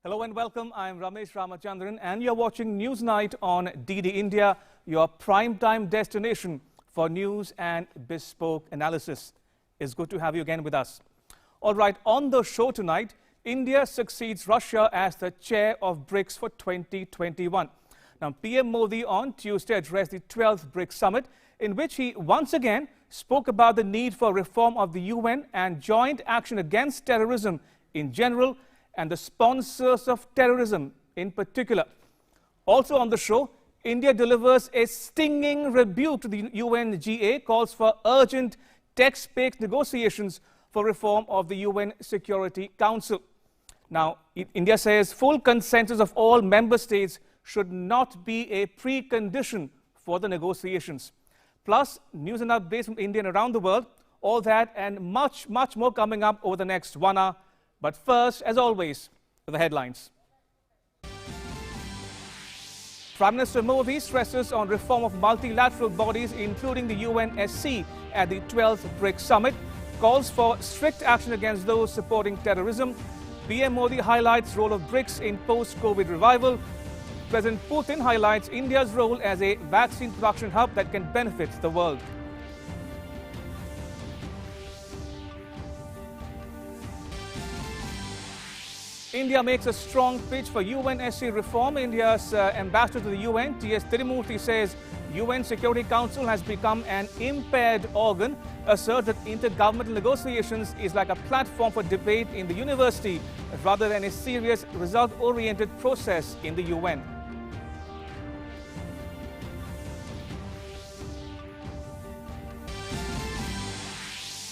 Hello and welcome. I'm Ramesh Ramachandran and you're watching Newsnight on DD India, your prime-time destination for news and bespoke analysis. It's good to have you again with us. All right, on the show tonight, India succeeds Russia as the chair of BRICS for 2021. Now, PM Modi on Tuesday addressed the 12th BRICS Summit, in which he once again spoke about the need for reform of the UN and joint action against terrorism in general, and the sponsors of terrorism in particular. Also on the show, India delivers a stinging rebuke to the UNGA, calls for urgent text-based negotiations for reform of the UN Security Council. Now, India says full consensus of all member states should not be a precondition for the negotiations. Plus, news and updates from India and around the world, all that and much more coming up over the next 1 hour. But first, as always, the headlines. Prime Minister Modi stresses on reform of multilateral bodies, including the UNSC, at the 12th BRICS Summit, calls for strict action against those supporting terrorism. PM Modi highlights role of BRICS in post-COVID revival. President Putin highlights India's role as a vaccine production hub that can benefit the world. India makes a strong pitch for UNSC reform. India's ambassador to the UN, T.S. Tirumurthy, says UN Security Council has become an impaired organ, asserts that intergovernmental negotiations is like a platform for debate in the university rather than a serious result-oriented process in the UN.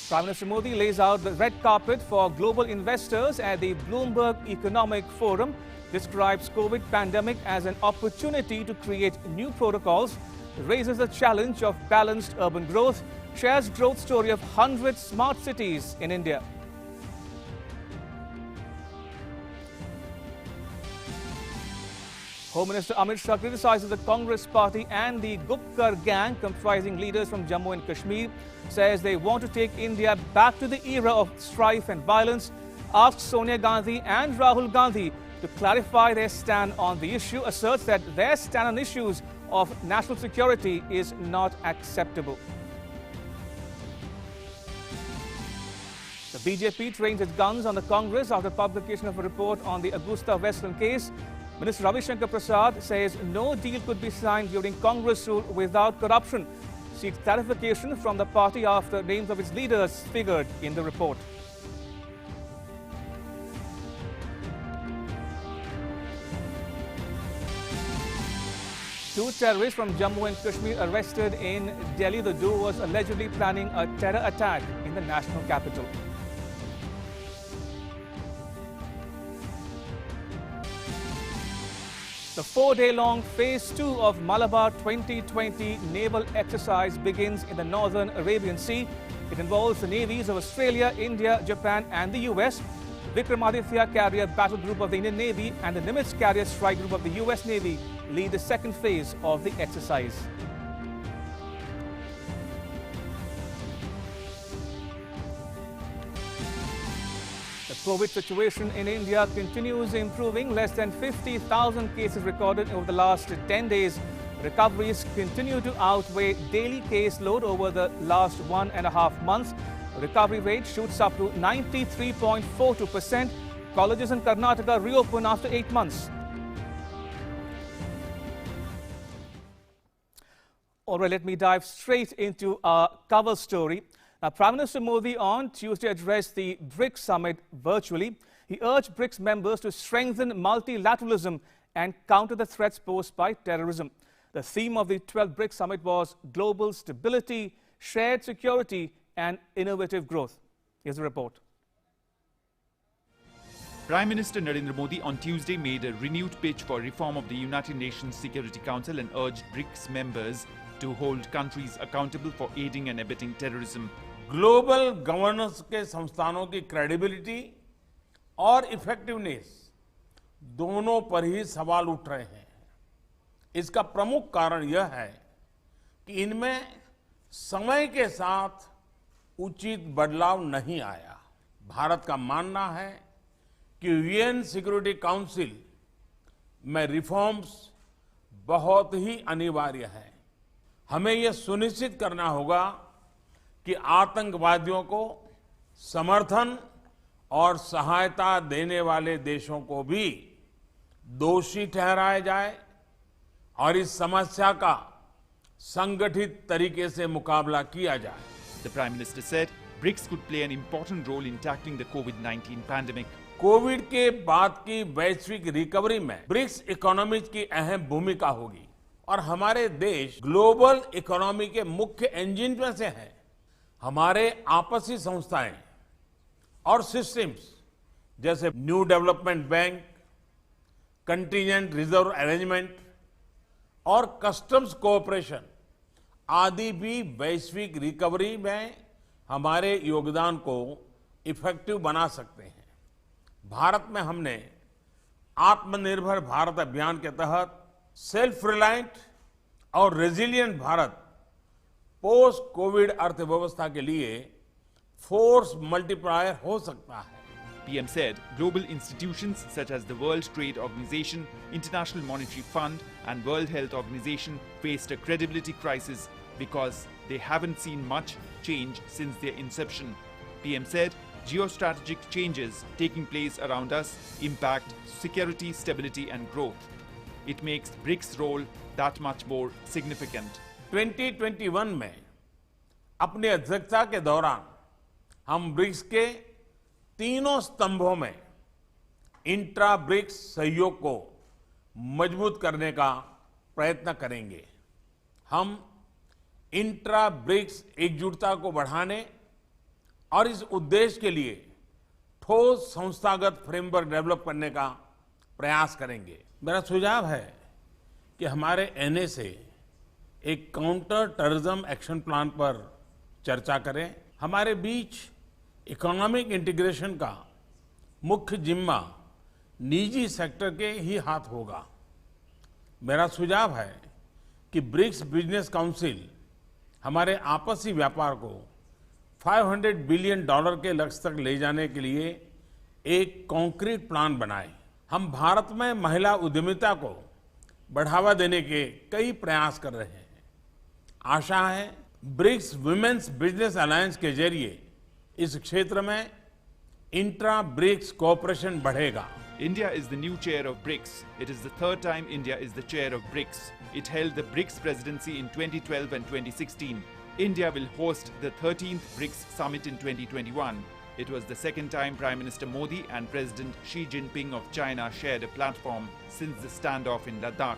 Prime Minister Modi lays out the red carpet for global investors at the Bloomberg Economic Forum, describes COVID pandemic as an opportunity to create new protocols, raises the challenge of balanced urban growth, shares growth story of 100 smart cities in India. Home Minister Amit Shah criticizes the Congress party and the Gupta gang comprising leaders from Jammu and Kashmir, says they want to take India back to the era of strife and violence, asks Sonia Gandhi and Rahul Gandhi to clarify their stand on the issue, asserts that their stand on issues of national security is not acceptable. The BJP trains its guns on the Congress after publication of a report on the Augusta Westland case. Minister Ravi Shankar Prasad says no deal could be signed during Congress rule without corruption. Seeks clarification from the party after names of its leaders figured in the report. Two terrorists from Jammu and Kashmir arrested in Delhi. The duo was allegedly planning a terror attack in the national capital. The 4-day-long Phase 2 of Malabar 2020 naval exercise begins in the northern Arabian Sea. It involves the navies of Australia, India, Japan and the US. Vikramaditya Carrier Battle Group of the Indian Navy and the Nimitz Carrier Strike Group of the US Navy lead the second phase of the exercise. The COVID situation in India continues improving. Less than 50,000 cases recorded over the last 10 days. Recoveries continue to outweigh daily caseload over the last 1.5 months. The recovery rate shoots up to 93.42%. Colleges in Karnataka reopen after 8 months. All right, let me dive straight into our cover story. Now, Prime Minister Modi on Tuesday addressed the BRICS Summit virtually. He urged BRICS members to strengthen multilateralism and counter the threats posed by terrorism. The theme of the 12th BRICS Summit was global stability, shared security and innovative growth. Here's the report. Prime Minister Narendra Modi on Tuesday made a renewed pitch for reform of the United Nations Security Council and urged BRICS members to hold countries accountable for aiding and abetting terrorism. Global governance के संस्थानों की credibility और effectiveness दोनों पर ही सवाल उठ रहे हैं। इसका प्रमुख कारण यह है कि इनमें समय के साथ उचित बदलाव नहीं आया। भारत का मानना है कि यूएन सिक्योरिटी काउंसिल में रिफॉर्म्स बहुत ही अनिवार्य है। हमें यह सुनिश्चित करना होगा कि आतंकवादियों को समर्थन और सहायता देने वाले देशों को भी दोषी ठहराया जाए और इस समस्या का संगठित तरीके से मुकाबला किया जाए। The Prime Minister said BRICS could play an important role in tackling the COVID-19 pandemic. Covid के बाद की वैश्विक रिकवरी में ब्रिक्स इकोनॉमीज की अहम भूमिका होगी और हमारे देश ग्लोबल इकोनॉमी के मुख्य इंजन में से हैं। हमारे आपसी संस्थाएं और सिस्टम्स जैसे new development bank, contingent reserve arrangement और कस्टम्स कोऑपरेशन आदि भी वैश्विक रिकवरी में हमारे योगदान को इफेक्टिव बना सकते हैं। भारत में हमने आत्मनिर्भर भारत अभियान के तहत सेल्फ रिलायंट और रेजिलिएंट भारत पोस्ट कोविड अर्थव्यवस्था के लिए फोर्स मल्टीप्लायर हो सकता है। PM said global institutions such as the World Trade Organization, International Monetary Fund and World Health Organization faced a credibility crisis because they haven't seen much change since their inception. PM said geostrategic changes taking place around us impact security, stability and growth. It makes BRICS' role that much more significant. 2021 में अपनी अध्यक्षता के दौरान हम BRICS के तीनों स्तंभों में इंट्रा ब्रिक्स सहयोग को मजबूत करने का प्रयत्न करेंगे। हम इंट्रा ब्रिक्स एकजुटता को बढ़ाने और इस उद्देश्य के लिए ठोस संस्थागत फ्रेमवर्क डेवलप करने का प्रयास करेंगे। मेरा सुझाव है कि हमारे एनएसए एक काउंटर टेररिज्म एक्शन प्लान पर चर्चा करें। हमारे बीच इकोनॉमिक इंटीग्रेशन का मुख्य जिम्मा निजी सेक्टर के ही हाथ होगा। मेरा सुझाव है कि ब्रिक्स बिजनेस काउंसिल हमारे आपसी व्यापार को $500 बिलियन के लक्ष्य तक ले जाने के लिए एक कॉन्क्रीट प्लान बनाए। हम भारत में महिला उद्यमिता को बढ़ावा देने के कई प्रयास कर रहे हैं। आशा है ब्रिक्स वुमेन्स बिजनेस अलायंस के जरिए इस क्षेत्र में इंट्रा ब्रिक्स कोऑपरेशन बढ़ेगा। India is the new chair of BRICS. It is the third time India is the chair of BRICS. It held the BRICS presidency in 2012 and 2016. India will host the 13th BRICS Summit in 2021. It was the second time Prime Minister Modi and President Xi Jinping of China shared a platform since the standoff in Ladakh.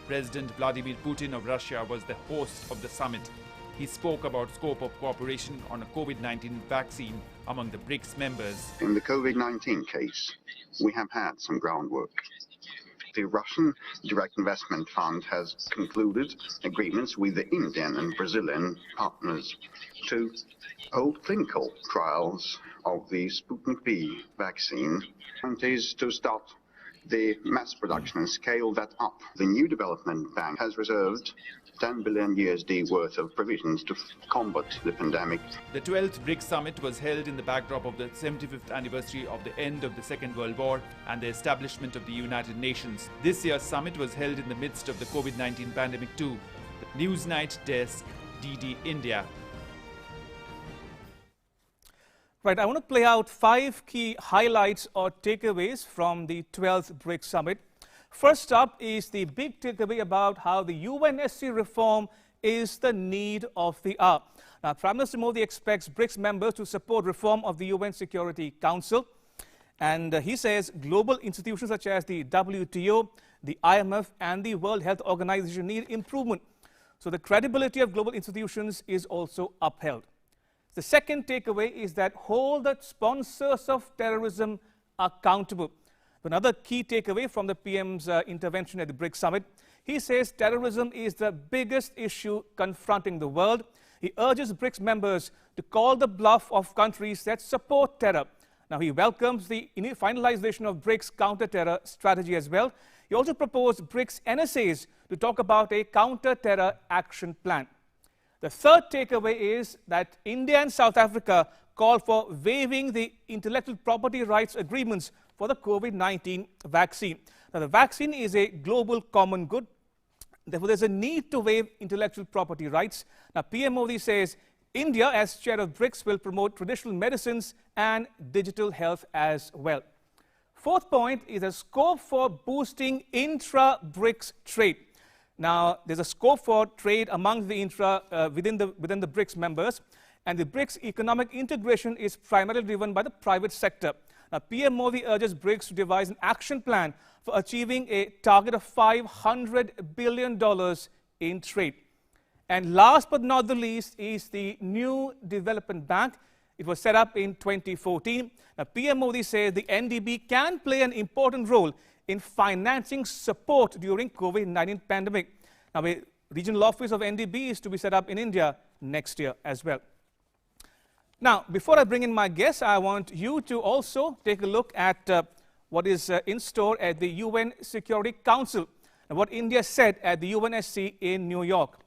President Vladimir Putin of Russia was the host of the summit. He spoke about scope of cooperation on a COVID-19 vaccine among the BRICS members. In the COVID-19 case, we have had some groundwork. The Russian Direct Investment Fund has concluded agreements with the Indian and Brazilian partners to hold clinical trials of the Sputnik V vaccine. The point is to start the mass production and scale that up. The New Development Bank has reserved $10 billion worth of provisions to combat the pandemic. The 12th BRICS Summit was held in the backdrop of the 75th anniversary of the end of the Second World War and the establishment of the United Nations. This year's summit was held in the midst of the COVID-19 pandemic too. Newsnight Desk, DD India. Right, I want to play out 5 key highlights or takeaways from the 12th BRICS Summit. First up is the big takeaway about how the UNSC reform is the need of the hour. Now, Prime Minister Modi expects BRICS members to support reform of the UN Security Council. And he says global institutions such as the WTO, the IMF and the World Health Organization need improvement. So the credibility of global institutions is also upheld. The second takeaway is that hold the sponsors of terrorism accountable. Another key takeaway from the PM's intervention at the BRICS Summit, he says terrorism is the biggest issue confronting the world. He urges BRICS members to call the bluff of countries that support terror. Now, he welcomes the finalization of BRICS counter-terror strategy as well. He also proposed BRICS NSAs to talk about a counter-terror action plan. The third takeaway is that India and South Africa call for waiving the intellectual property rights agreements for the COVID-19 vaccine. Now, the vaccine is a global common good. Therefore, there's a need to waive intellectual property rights. Now, PM Modi says India, as chair of BRICS, will promote traditional medicines and digital health as well. Fourth point is a scope for boosting intra-BRICS trade. Now, there's a scope for trade among the within the BRICS members, and the BRICS economic integration is primarily driven by the private sector. Now, PM Modi urges BRICS to devise an action plan for achieving a target of $500 billion in trade. And last but not the least is the New Development Bank. It was set up in 2014. Now, PM Modi says the NDB can play an important role in financing support during COVID-19 pandemic. Now, a regional office of NDB is to be set up in India next year as well. Now, before I bring in my guests, I want you to also take a look at what is in store at the UN Security Council and what India said at the UNSC in New York.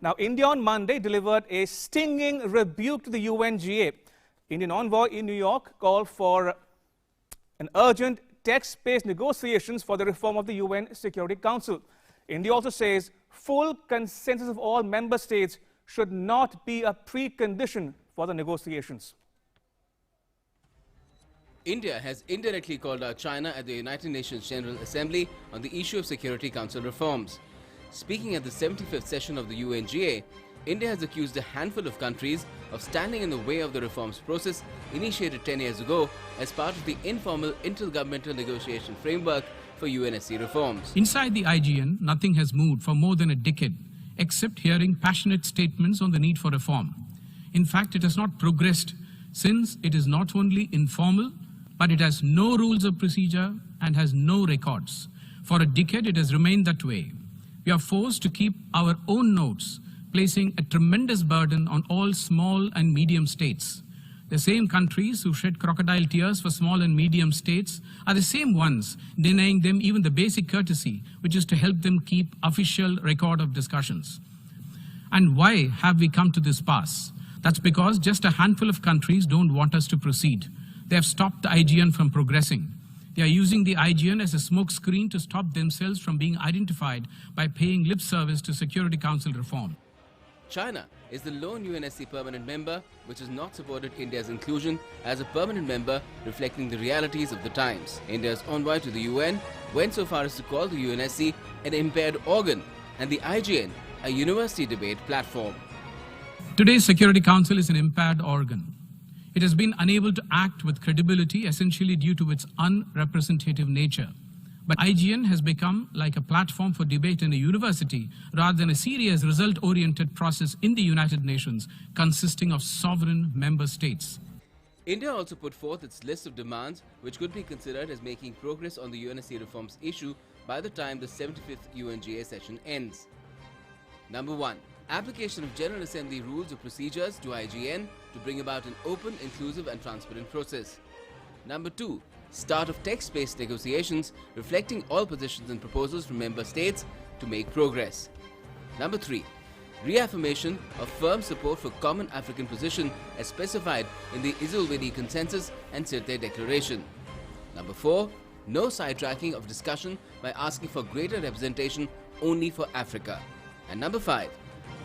Now, India on Monday delivered a stinging rebuke to the UNGA. Indian envoy in New York called for an urgent text-based negotiations for the reform of the UN Security Council. India also says full consensus of all member states should not be a precondition for the negotiations. India has indirectly called out China at the United Nations General Assembly on the issue of Security Council reforms. Speaking at the 75th session of the UNGA, India has accused a handful of countries of standing in the way of the reforms process initiated 10 years ago as part of the informal intergovernmental negotiation framework for UNSC reforms. Inside the IGN, nothing has moved for more than a decade, except hearing passionate statements on the need for reform. In fact, it has not progressed since it is not only informal, but it has no rules of procedure and has no records. For a decade, it has remained that way. We are forced to keep our own notes, placing a tremendous burden on all small and medium states. The same countries who shed crocodile tears for small and medium states are the same ones denying them even the basic courtesy, which is to help them keep official record of discussions. And why have we come to this pass? That's because just a handful of countries don't want us to proceed. They have stopped the IGN from progressing. They are using the IGN as a smokescreen to stop themselves from being identified by paying lip service to Security Council reform. China is the lone UNSC permanent member which has not supported India's inclusion as a permanent member, reflecting the realities of the times. India's envoy to the UN went so far as to call the UNSC an impaired organ and the IGN a university debate platform. Today's Security Council is an impaired organ. It has been unable to act with credibility, essentially due to its unrepresentative nature. But IGN has become like a platform for debate in a university rather than a serious result-oriented process in the United Nations consisting of sovereign member states. India also put forth its list of demands which could be considered as making progress on the UNSC reforms issue by the time the 75th UNGA session ends. Number 1. Application of General Assembly rules of procedures to IGN to bring about an open, inclusive and transparent process. Number 2. Start of text-based negotiations reflecting all positions and proposals from member states to make progress. Number 3. Reaffirmation of firm support for common African position as specified in the Isolvedi Consensus and Sirte Declaration. Number 4. No sidetracking of discussion by asking for greater representation only for Africa. And number 5.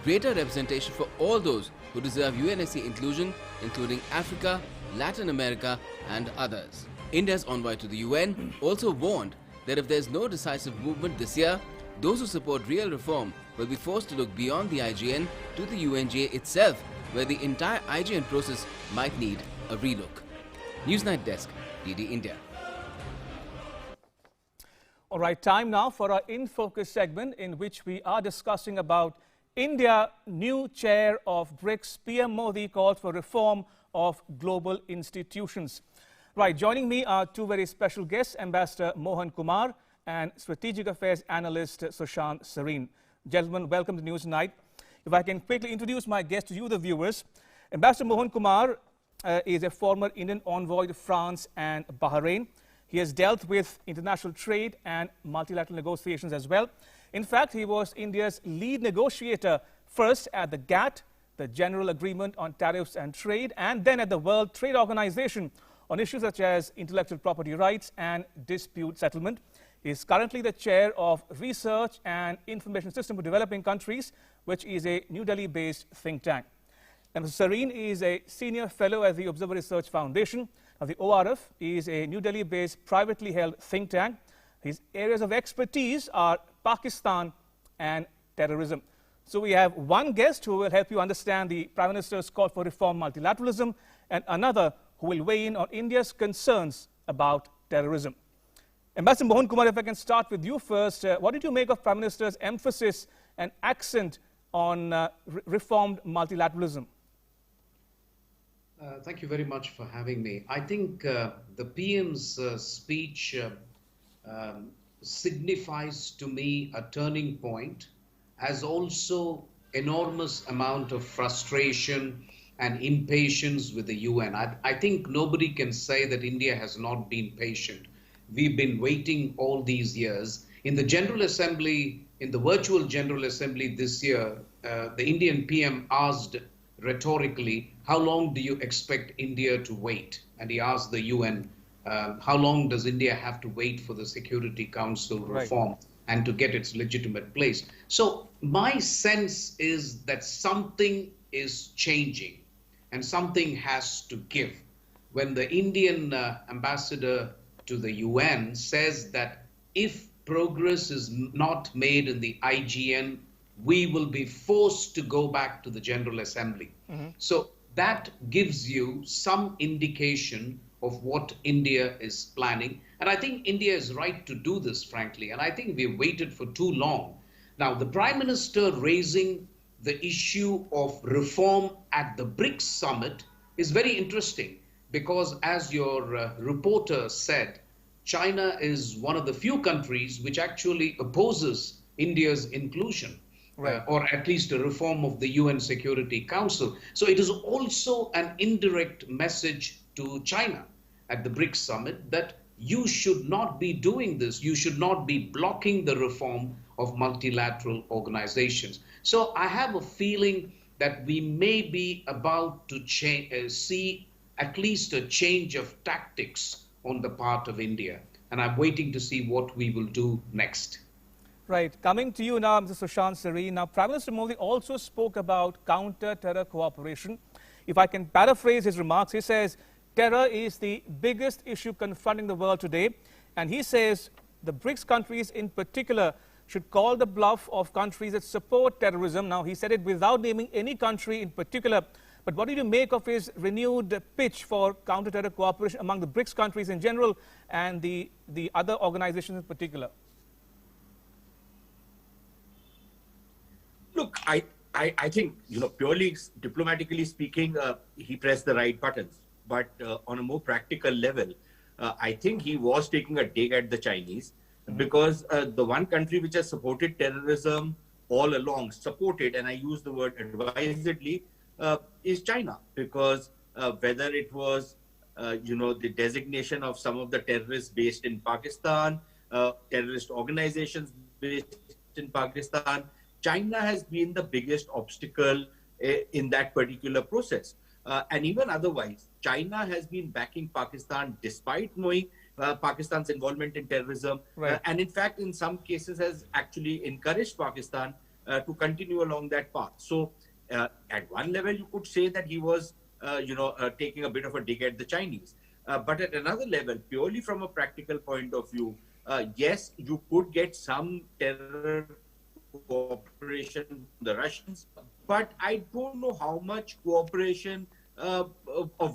Greater representation for all those who deserve UNSC inclusion, including Africa, Latin America and others. India's envoy to the UN also warned that if there is no decisive movement this year, those who support real reform will be forced to look beyond the IGN to the UNGA itself, where the entire IGN process might need a relook. Newsnight Desk, DD India. All right, time now for our In Focus segment in which we are discussing about India, new chair of BRICS. PM Modi called for reform of global institutions. Right, joining me are two very special guests, Ambassador Mohan Kumar and Strategic Affairs Analyst Sushant Sareen. Gentlemen, welcome to Newsnight. If I can quickly introduce my guest to you, the viewers. Ambassador Mohan Kumar is a former Indian envoy to France and Bahrain. He has dealt with international trade and multilateral negotiations as well. In fact, he was India's lead negotiator first at the GATT, the General Agreement on Tariffs and Trade, and then at the World Trade Organization, on issues such as intellectual property rights and dispute settlement. He is currently the chair of Research and Information System for Developing Countries, which is a New Delhi-based think tank. And Mr. Sareen is a senior fellow at the Observer Research Foundation. Now, the ORF is a New Delhi-based privately held think tank. His areas of expertise are Pakistan and terrorism. So we have one guest who will help you understand the Prime Minister's call for reform multilateralism, and another who will weigh in on India's concerns about terrorism. Ambassador Mohan Kumar, if I can start with you first, what did you make of Prime Minister's emphasis and accent on reformed multilateralism? Thank you very much for having me. I think the PM's speech signifies to me a turning point, as also enormous amount of frustration and impatience with the UN. I think nobody can say that India has not been patient. We've been waiting all these years. In the General Assembly, in the virtual General Assembly this year, the Indian PM asked rhetorically, how long do you expect India to wait? And he asked the UN, how long does India have to wait for the Security Council reform and to get its legitimate place? So my sense is that something is changing and something has to give. When the Indian ambassador to the UN says that if progress is not made in the IGN, we will be forced to go back to the General Assembly. So that gives you some indication of what India is planning. And I think India is right to do this, frankly. And I think we've waited for too long. Now, the Prime Minister raising the issue of reform at the BRICS Summit is very interesting because, as your reporter said, China is one of the few countries which actually opposes India's inclusion. Or at least a reform of the UN Security Council. So it is also an indirect message to China at the BRICS Summit that you should not be doing this. You should not be blocking the reform of multilateral organizations. So I have a feeling that we may be about to see at least a change of tactics on the part of India. And I'm waiting to see what we will do next. Right. Coming to you now, Mr. Sushant Sareen. Now, Prime Minister Modi also spoke about counter-terror cooperation. If I can paraphrase his remarks, he says, terror is the biggest issue confronting the world today. And he says the BRICS countries in particular should call the bluff of countries that support terrorism. Now, he said it without naming any country in particular. But what did you make of his renewed pitch for counter-terror cooperation among the BRICS countries in general and the other organizations in particular? Look, I think, purely diplomatically speaking, he pressed the right buttons. But on a more practical level, I think he was taking a dig at the Chinese because the one country which has supported terrorism all along, and I use the word advisedly, is China. Because whether it was, the designation of some of the terrorists based in Pakistan, terrorist organizations based in Pakistan, China has been the biggest obstacle in that particular process. And even otherwise, China has been backing Pakistan despite knowing Pakistan's involvement in terrorism. And in fact, in some cases has actually encouraged Pakistan to continue along that path. So at one level, you could say that he was, taking a bit of a dig at the Chinese. But at another level, purely from a practical point of view, yes, you could get some terror cooperation from the Russians, but I don't know how much cooperation of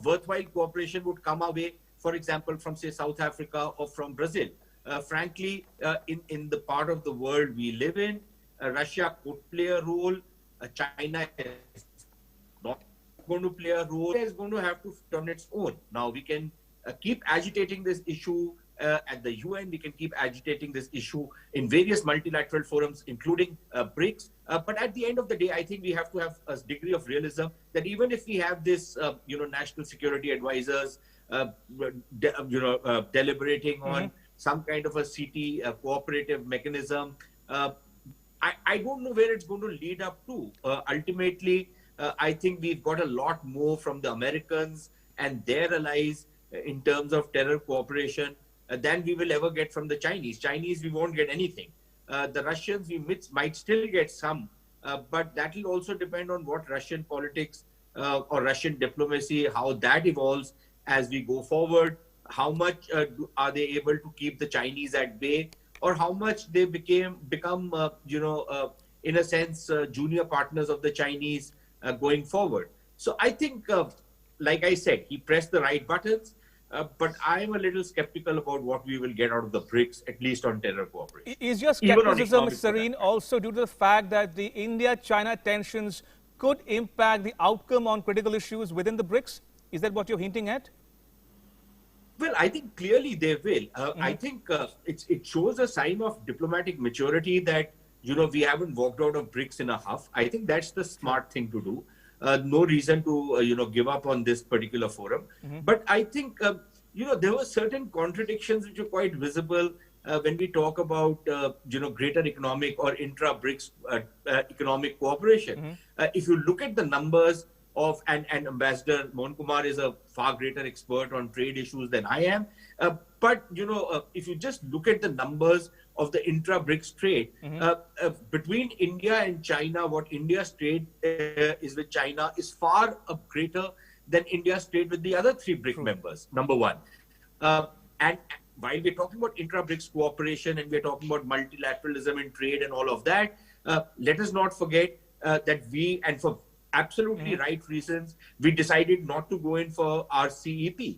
worthwhile cooperation would come our way, for example, from say South Africa or from Brazil. Frankly, in the part of the world we live in, Russia could play a role. China is not going to play a role. It's going to have to fit on its own. Now we can keep agitating this issue at the UN, we can keep agitating this issue in various multilateral forums, including BRICS. But at the end of the day, I think we have to have a degree of realism that even if we have this, national security advisors, deliberating on some kind of a CT cooperative mechanism, I don't know where it's going to lead up to. Ultimately, I think we've got a lot more from the Americans and their allies in terms of terror cooperation than we will ever get from the Chinese. Chinese, we won't get anything. The Russians, we might still get some, but that will also depend on what Russian politics or Russian diplomacy, how that evolves as we go forward. How much are they able to keep the Chinese at bay, or how much they become, in a sense, junior partners of the Chinese going forward. So I think, like I said, he pressed the right buttons. But I'm a little skeptical about what we will get out of the BRICS, at least on terror cooperation. Is your skepticism, Serene, also due to the fact that the India-China tensions could impact the outcome on critical issues within the BRICS? Is that what you're hinting at? Well, I think clearly they will. I think it shows a sign of diplomatic maturity that, we haven't walked out of BRICS in a huff. I think that's the smart thing to do. No reason to, give up on this particular forum. But I think, there were certain contradictions which are quite visible when we talk about, greater economic or intra-BRICS economic cooperation. If you look at the numbers of, and Ambassador Mohan Kumar is a far greater expert on trade issues than I am. But, if you just look at the numbers of the intra-BRICS trade, between India and China, what India's trade is with China is far greater than India's trade with the other three BRIC members, number one. And while we're talking about intra-BRICS cooperation and we're talking about multilateralism in trade and all of that, let us not forget that we, and for absolutely right reasons, we decided not to go in for RCEP.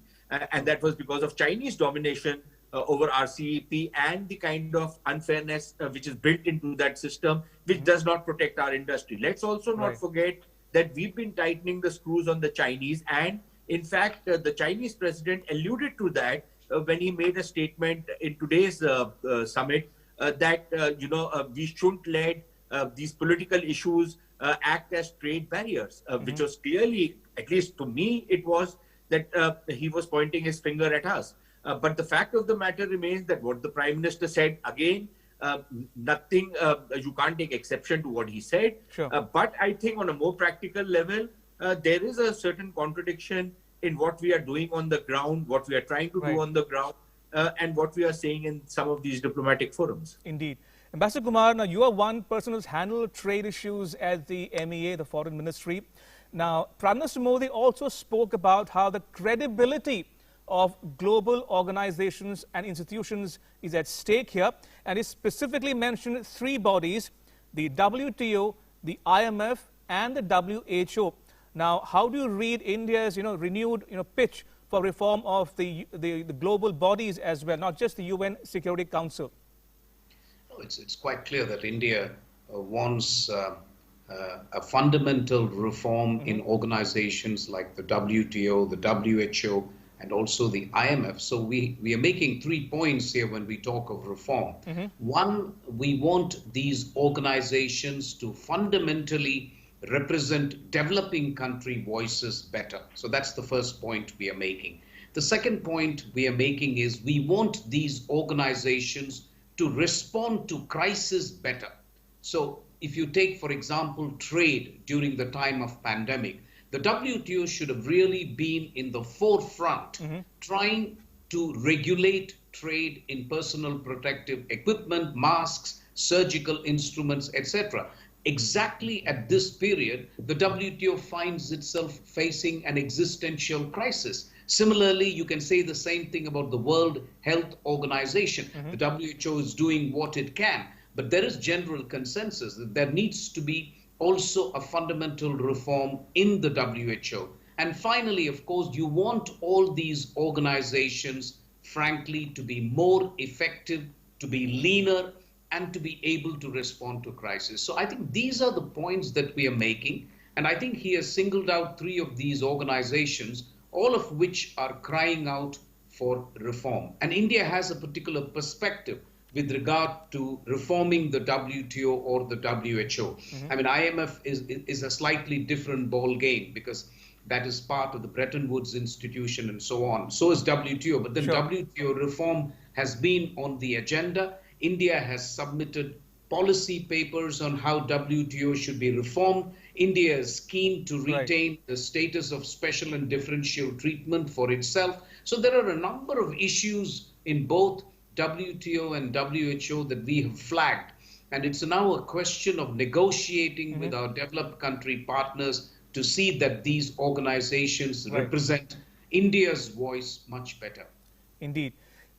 And that was because of Chinese domination over RCEP and the kind of unfairness which is built into that system, which does not protect our industry. Let's also not forget that we've been tightening the screws on the Chinese. And in fact, the Chinese president alluded to that when he made a statement in today's summit that, we shouldn't let these political issues act as trade barriers, which was clearly, at least to me, it was that he was pointing his finger at us. But the fact of the matter remains that what the Prime Minister said, again, nothing, you can't take exception to what he said. But I think on a more practical level, there is a certain contradiction in what we are doing on the ground, what we are trying to do on the ground, and what we are saying in some of these diplomatic forums. Indeed. Ambassador Kumar, now you are one person who's handled trade issues at the MEA, the Foreign Ministry. Now, Prime Minister Modi also spoke about how the credibility of global organizations and institutions is at stake here, and he specifically mentioned three bodies: the WTO, the IMF, and the WHO. Now, how do you read India's renewed pitch for reform of the global bodies as well, not just the UN Security Council? It's quite clear that India wants a fundamental reform in organizations like the WTO, the WHO, and also the IMF. So we are making 3 points here when we talk of reform. One, we want these organizations to fundamentally represent developing country voices better. So that's the first point we are making. The second point we are making is we want these organizations to respond to crisis better. So if you take, for example, trade during the time of pandemic, the WTO should have really been in the forefront, trying to regulate trade in personal protective equipment, masks, surgical instruments, etc. Exactly at this period, the WTO finds itself facing an existential crisis. Similarly, you can say the same thing about the World Health Organization. The WHO is doing what it can, but there is general consensus that there needs to be also a fundamental reform in the WHO. And finally, of course, you want all these organizations, frankly, to be more effective, to be leaner, and to be able to respond to crisis. So I think these are the points that we are making. And I think he has singled out 3 of these organizations, all of which are crying out for reform. And India has a particular perspective with regard to reforming the WTO or the WHO. I mean, IMF is a slightly different ball game because that is part of the Bretton Woods institution and so on. So is WTO. But then WTO reform has been on the agenda. India has submitted policy papers on how WTO should be reformed. India is keen to retain the status of special and differential treatment for itself. So there are a number of issues in both WTO and WHO that we have flagged. And it's now a question of negotiating with our developed country partners to see that these organizations represent India's voice much better. Indeed.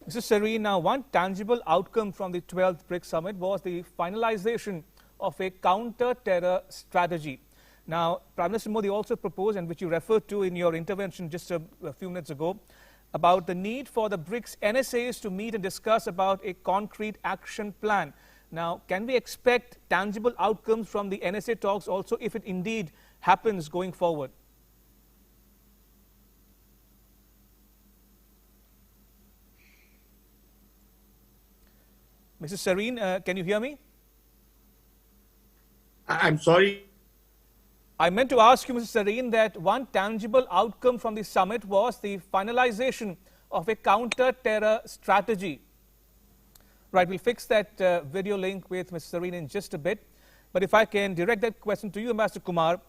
Mr. Serene, now one tangible outcome from the 12th BRICS Summit was the finalization of a counter-terror strategy. Now, Prime Minister Modi also proposed, and which you referred to in your intervention just a few minutes ago, about the need for the BRICS NSAs to meet and discuss about a concrete action plan. Now, can we expect tangible outcomes from the NSA talks also if it indeed happens going forward? Mr. Serene, can you hear me? I'm sorry. I meant to ask you, Mr. Serene, that one tangible outcome from the summit was the finalization of a counter-terror strategy. Right, we'll fix that video link with Mr. Serene in just a bit. But if I can direct that question to you, Ambassador Kumar,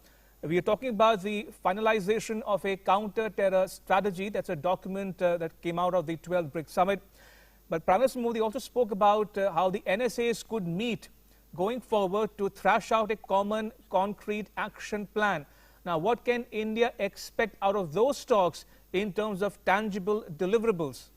we are talking about the finalization of a counter-terror strategy. That's a document that came out of the 12th BRICS Summit. But Prime Minister Modi also spoke about how the NSAs could meet going forward to thrash out a common concrete action plan. Now, what can India expect out of those talks in terms of tangible deliverables?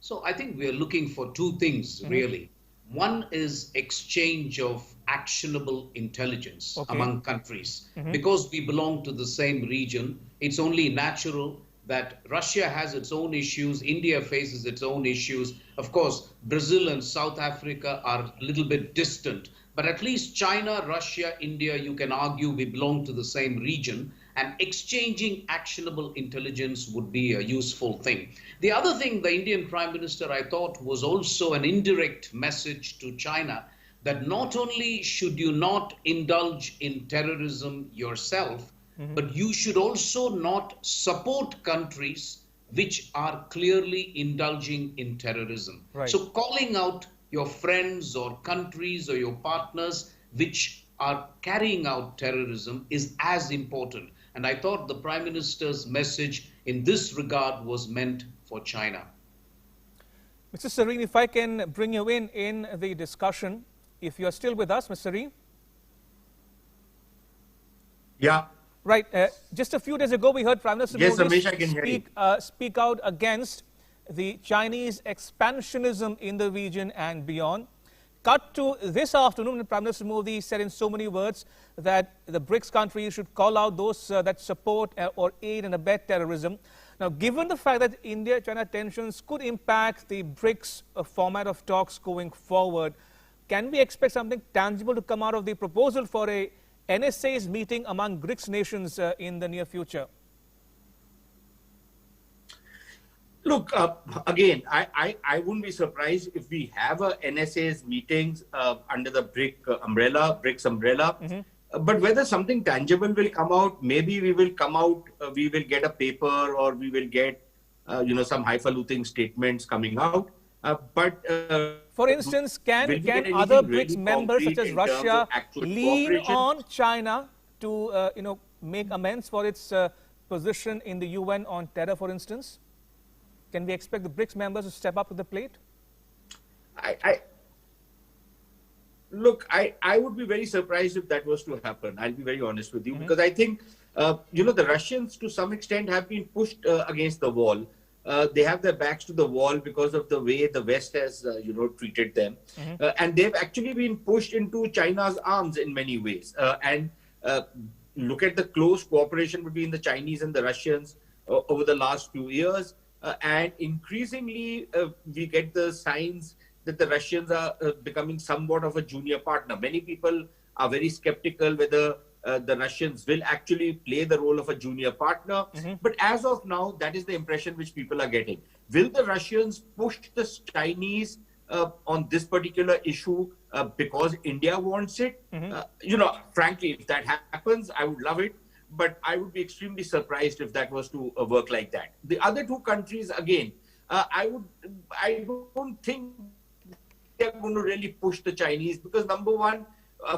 So I think we're looking for two things, really. One is exchange of actionable intelligence among countries. Because we belong to the same region, it's only natural that Russia has its own issues, India faces its own issues. Of course, Brazil and South Africa are a little bit distant, but at least China, Russia, India, you can argue we belong to the same region, and exchanging actionable intelligence would be a useful thing. The other thing the Indian Prime Minister, I thought, was also an indirect message to China that not only should you not indulge in terrorism yourself, but you should also not support countries which are clearly indulging in terrorism. So calling out your friends or countries or your partners which are carrying out terrorism is as important. And I thought the Prime Minister's message in this regard was meant for China. Mr. Serene, if I can bring you in the discussion, if you're still with us, Mr. Serene. Yeah. Right. Just a few days ago, we heard Prime Minister Modi speak out against the Chinese expansionism in the region and beyond. Cut to this afternoon, Prime Minister Modi said in so many words that the BRICS countries should call out those that support or aid and abet terrorism. Now, given the fact that India-China tensions could impact the BRICS format of talks going forward, can we expect something tangible to come out of the proposal for a NSA's meeting among BRICS nations in the near future? Look, again, I wouldn't be surprised if we have a NSA's meetings under the BRICS umbrella. But whether something tangible will come out, maybe we will get a paper, or we will get, some highfalutin statements coming out. For instance, can other BRICS members such as Russia lean on China to, make amends for its position in the UN on terror, for instance? Can we expect the BRICS members to step up to the plate? Look, I would be very surprised if that was to happen. I'll be very honest with you, because I think, the Russians to some extent have been pushed against the wall. They have their backs to the wall because of the way the West has, treated them. And they've actually been pushed into China's arms in many ways. Look at the close cooperation between the Chinese and the Russians over the last few years. And increasingly, we get the signs that the Russians are becoming somewhat of a junior partner. Many people are very skeptical whether the Russians will actually play the role of a junior partner. But as of now, that is the impression which people are getting. Will the Russians push the Chinese on this particular issue because India wants it? Frankly, if that happens, I would love it. But I would be extremely surprised if that was to work like that. The other two countries, again, I don't think India going to really push the Chinese? Because number one,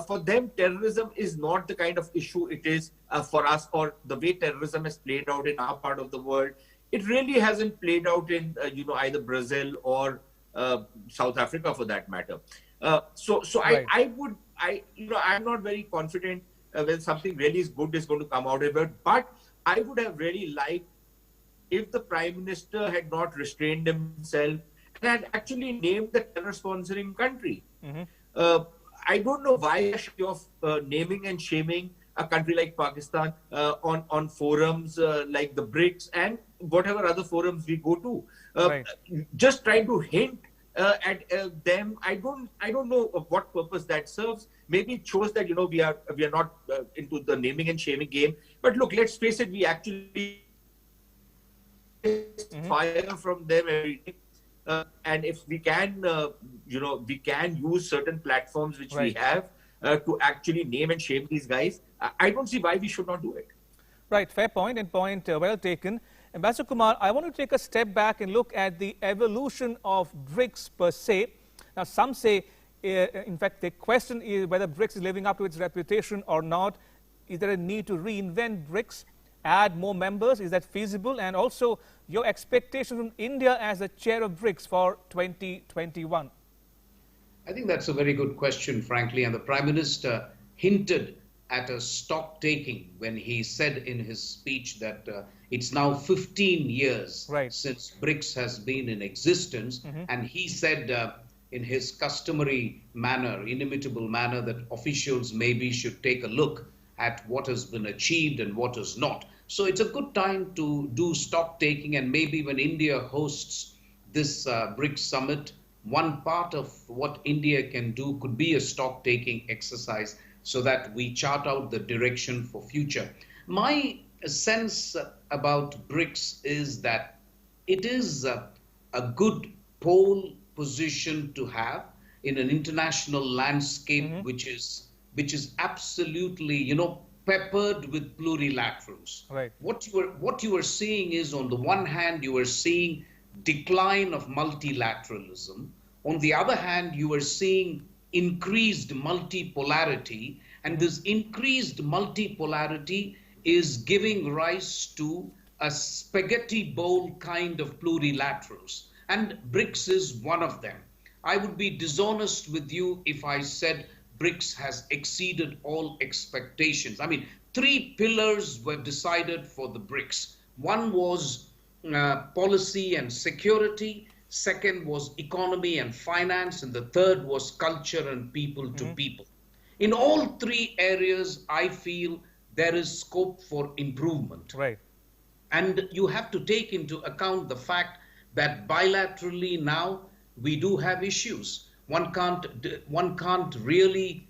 for them, terrorism is not the kind of issue it is for us, or the way terrorism has played out in our part of the world. It really hasn't played out in either Brazil or South Africa, for that matter. So right. I'm not very confident when something really is good is going to come out of it. But I would have really liked if the Prime Minister had not restrained himself and had actually named the terror sponsoring country. I don't know why of naming and shaming a country like Pakistan on forums like the BRICS and whatever other forums we go to. Right. Just trying to hint at them. I don't know of what purpose that serves. Maybe it shows that we are not into the naming and shaming game. But look, let's face it, we actually fire from them every day. And if we can, we can use certain platforms which right. we have to actually name and shame these guys. I don't see why we should not do it. Right, fair point, and point well taken. Ambassador Kumar, I want to take a step back and look at the evolution of BRICS per se. Now, some say, in fact, they question whether BRICS is living up to its reputation or not. Is there a need to reinvent BRICS, add more members? Is that feasible? And also, your expectations from India as a chair of BRICS for 2021? I think that's a very good question, frankly. And the Prime Minister hinted at a stock taking when he said in his speech that it's now 15 years right. since BRICS has been in existence. And he said in his customary manner, inimitable manner, that officials maybe should take a look at what has been achieved and what is not. So it's a good time to do stock taking, and maybe when India hosts this BRICS summit, one part of what India can do could be a stock taking exercise so that we chart out the direction for future. My sense about BRICS is that it is a good pole position to have in an international landscape which is absolutely, peppered with plurilaterals. Right. What you are seeing is, on the one hand, you are seeing decline of multilateralism. On the other hand, you are seeing increased multipolarity, and this increased multipolarity is giving rise to a spaghetti bowl kind of plurilaterals, and BRICS is one of them. I would be dishonest with you if I said BRICS has exceeded all expectations. I mean, 3 pillars were decided for the BRICS. One was policy and security, second was economy and finance, and the third was culture and people to people. In all 3 areas, I feel there is scope for improvement. Right. And you have to take into account the fact that bilaterally now we do have issues. One can't really,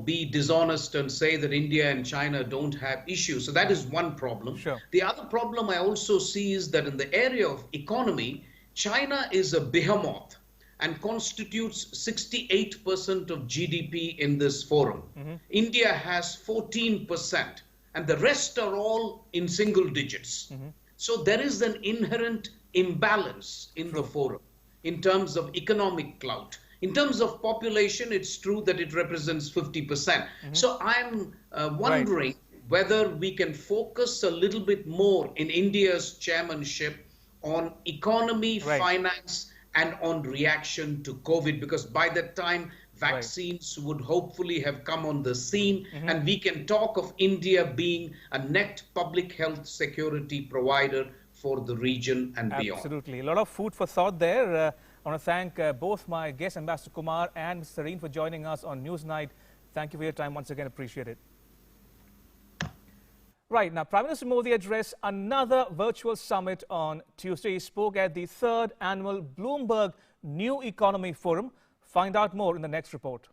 be dishonest and say that India and China don't have issues. So that is one problem. Sure. The other problem I also see is that in the area of economy, China is a behemoth and constitutes 68% of GDP in this forum. India has 14%, and the rest are all in single digits. So there is an inherent imbalance in the forum in terms of economic clout. In terms of population, it's true that it represents 50%. So I'm wondering whether we can focus a little bit more in India's chairmanship on economy, finance, and on reaction to COVID, because by that time, vaccines would hopefully have come on the scene, and we can talk of India being a net public health security provider for the region and beyond. Absolutely. A lot of food for thought there. I want to thank both my guests, Ambassador Kumar and Mr. Sareen, for joining us on Newsnight. Thank you for your time once again. Appreciate it. Right, now Prime Minister Modi addressed another virtual summit on Tuesday. He spoke at the 3rd annual Bloomberg New Economy Forum. Find out more in the next report.